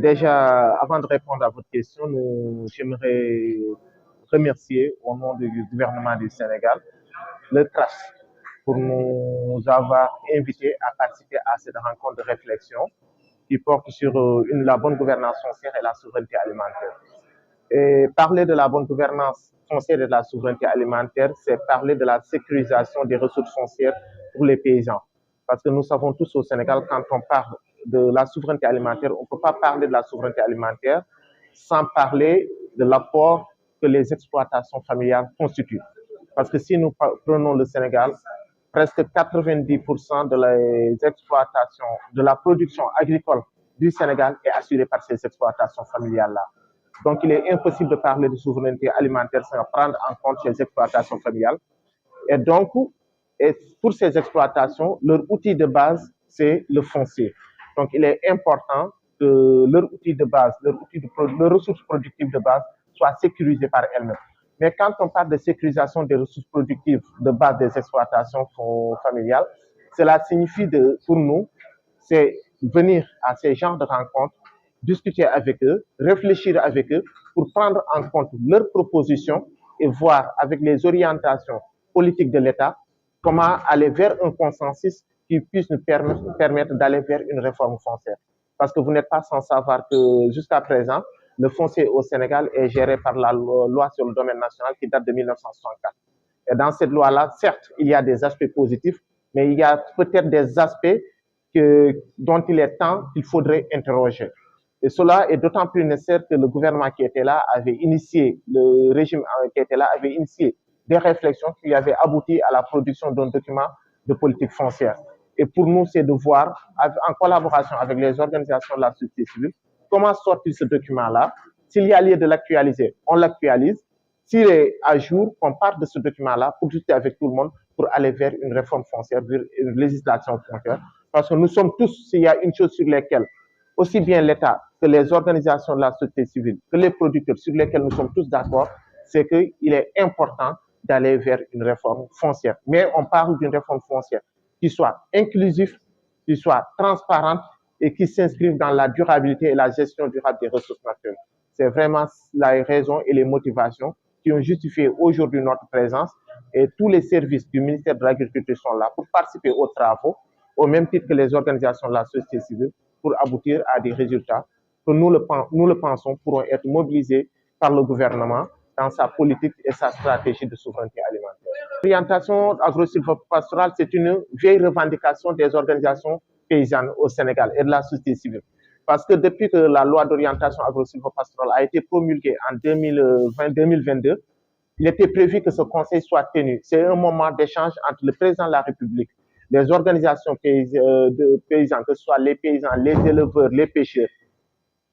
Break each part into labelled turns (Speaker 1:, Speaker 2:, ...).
Speaker 1: Déjà, avant de répondre à votre question, j'aimerais remercier au nom du gouvernement du Sénégal le TRAS pour nous avoir invités à participer à cette rencontre de réflexion qui porte sur la bonne gouvernance foncière et la souveraineté alimentaire. Et parler de la bonne gouvernance foncière et de la souveraineté alimentaire, c'est parler de la sécurisation des ressources foncières pour les paysans. Parce que nous savons tous au Sénégal, quand on parle de la souveraineté alimentaire, on ne peut pas parler de la souveraineté alimentaire sans parler de l'apport que les exploitations familiales constituent. Parce que si nous prenons le Sénégal, presque 90% de les exploitations, de la production agricole du Sénégal est assurée par ces exploitations familiales-là. Donc, il est impossible de parler de souveraineté alimentaire sans prendre en compte ces exploitations familiales. Et donc, pour ces exploitations, leur outil de base, c'est le foncier. Donc, il est important que leur outil de base, leur ressources productives de base soient sécurisées par elles-mêmes. Mais quand on parle de sécurisation des ressources productives de base des exploitations familiales, cela signifie pour nous, c'est venir à ces genres de rencontres, discuter avec eux, réfléchir avec eux pour prendre en compte leurs propositions et voir avec les orientations politiques de l'État comment aller vers un consensus qui puisse nous permettre d'aller vers une réforme foncière. Parce que vous n'êtes pas sans savoir que jusqu'à présent, le foncier au Sénégal est géré par la loi sur le domaine national qui date de 1964. Et dans cette loi-là, certes, il y a des aspects positifs, mais il y a peut-être des aspects dont il est temps qu'il faudrait interroger. Et cela est d'autant plus nécessaire que le gouvernement qui était là avait initié, le régime qui était là avait initié des réflexions qui avaient abouti à la production d'un document de politique foncière. Et pour nous, c'est de voir, en collaboration avec les organisations de la société civile, comment sortir ce document-là. S'il y a lieu de l'actualiser, on l'actualise. S'il est à jour, on part de ce document-là pour discuter avec tout le monde pour aller vers une réforme foncière, vers une législation foncière. Parce que nous sommes tous, s'il y a une chose sur laquelle, aussi bien l'État que les organisations de la société civile, que les producteurs, sur lesquels nous sommes tous d'accord, c'est qu'il est important d'aller vers une réforme foncière. Mais on parle d'une réforme foncière qui soit inclusive, qui soit transparente et qui s'inscrive dans la durabilité et la gestion durable des ressources naturelles. C'est vraiment la raison et les motivations qui ont justifié aujourd'hui notre présence et tous les services du ministère de l'Agriculture sont là pour participer aux travaux, au même titre que les organisations de la société civile, pour aboutir à des résultats que nous le pensons pourront être mobilisés par le gouvernement dans sa politique et sa stratégie de souveraineté alimentaire. L'orientation agro-sylvo-pastorale, c'est une vieille revendication des organisations paysannes au Sénégal et de la société civile. Parce que depuis que la loi d'orientation agro-sylvo-pastorale a été promulguée en 2022, il était prévu que ce conseil soit tenu. C'est un moment d'échange entre le président de la République, les organisations de paysans, que ce soit les paysans, les éleveurs, les pêcheurs,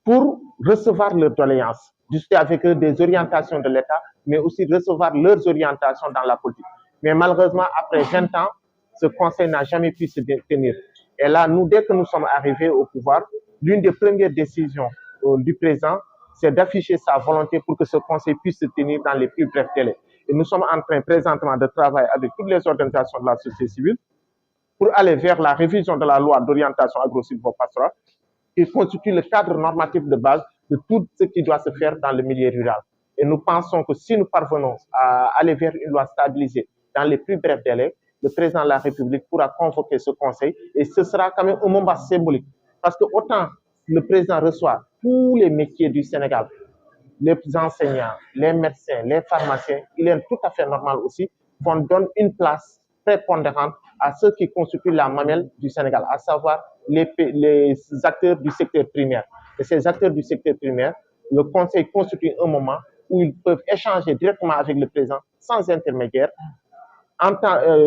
Speaker 1: pour recevoir leurs doléances, discuter avec eux des orientations de l'État, mais aussi recevoir leurs orientations dans la politique. Mais malheureusement, après 20 ans, ce conseil n'a jamais pu se tenir. Et là, nous, dès que nous sommes arrivés au pouvoir, l'une des premières décisions du président, c'est d'afficher sa volonté pour que ce conseil puisse se tenir dans les plus brefs délais. Et nous sommes en train présentement de travailler avec toutes les organisations de la société civile pour aller vers la révision de la loi d'orientation agro-sylvo-pastorale qui constitue le cadre normatif de base de tout ce qui doit se faire dans le milieu rural. Et nous pensons que si nous parvenons à aller vers une loi stabilisée dans les plus brefs délais, le président de la République pourra convoquer ce conseil et ce sera quand même un moment symbolique. Parce que autant le président reçoit tous les métiers du Sénégal, les enseignants, les médecins, les pharmaciens, il est tout à fait normal aussi qu'on donne une place prépondérante à ceux qui constituent la mamelle du Sénégal, à savoir les acteurs du secteur primaire. Et ces acteurs du secteur primaire, le conseil constitue un moment où ils peuvent échanger directement avec le président sans intermédiaire,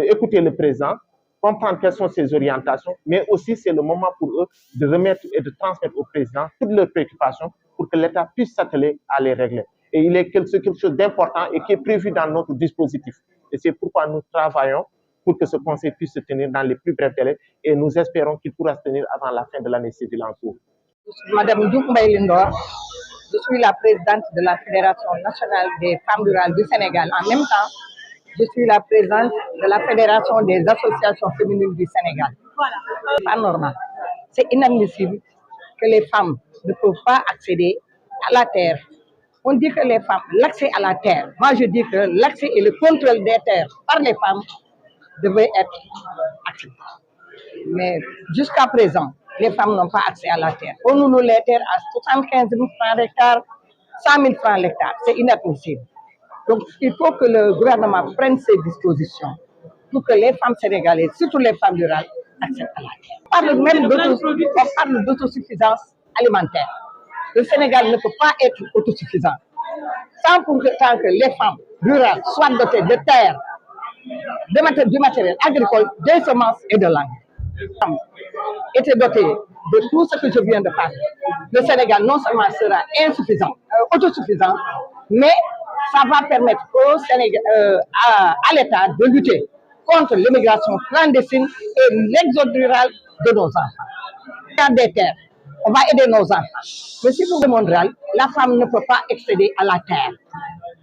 Speaker 1: écouter le président, comprendre quelles sont ses orientations, mais aussi c'est le moment pour eux de remettre et de transmettre au président toutes leurs préoccupations pour que l'État puisse s'atteler à les régler. Et il est quelque chose d'important et qui est prévu dans notre dispositif. Et c'est pourquoi nous travaillons pour que ce conseil puisse se tenir dans les plus brefs délais et nous espérons qu'il pourra se tenir avant la fin de l'année civile en cours.
Speaker 2: Madame Diouf Mbaye Lindor, je suis la présidente de la Fédération nationale des femmes rurales du Sénégal. En même temps, je suis la présidente de la Fédération des associations féminines du Sénégal. C'est pas normal. C'est inadmissible que les femmes ne peuvent pas accéder à la terre. On dit que les femmes, l'accès à la terre, moi je dis que l'accès et le contrôle des terres par les femmes devait être accepté. Mais jusqu'à présent, les femmes n'ont pas accès à la terre. On nous loue les terres à 75 000 francs l'hectare, 100 000 francs l'hectare. C'est inadmissible. Donc, il faut que le gouvernement prenne ses dispositions pour que les femmes sénégalaises, surtout les femmes rurales, accèdent à la terre. On parle même d'autosuffisance alimentaire. Le Sénégal ne peut pas être autosuffisant sans pour autant que les femmes rurales soient dotées de terres, du matériel agricole, des semences et de l'engrais. Les femmes étaient dotées de tout ce que je viens de parler. Le Sénégal non seulement sera autosuffisant, mais ça va permettre à l'État de lutter contre l'immigration clandestine et l'exode rural de nos enfants. Il y a des terres, on va aider nos enfants. Mais si pour le monde rural, la femme ne peut pas accéder à la terre,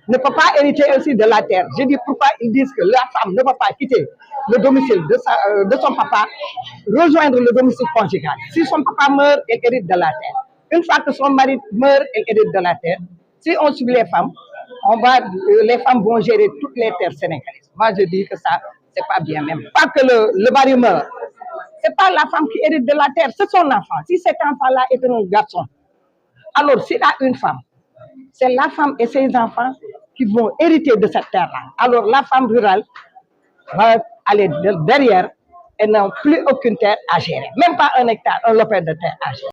Speaker 2: ne peut pas hériter aussi de la terre. Je dis pourquoi ils disent que la femme ne peut pas quitter le domicile de son papa, rejoindre le domicile conjugal. Si son papa meurt, elle hérite de la terre. Une fois que son mari meurt, elle hérite de la terre. Si on suit les femmes, les femmes vont gérer toutes les terres sénégalaises. Moi, je dis que ça, c'est pas bien même. Pas que le mari meurt. C'est pas la femme qui hérite de la terre, c'est son enfant. Si cet enfant-là est un garçon, alors s'il a une femme, c'est la femme et ses enfants qui vont hériter de cette terre-là. Alors la femme rurale va aller derrière et n'a plus aucune terre à gérer. Même pas un hectare, un lopin de terre à gérer.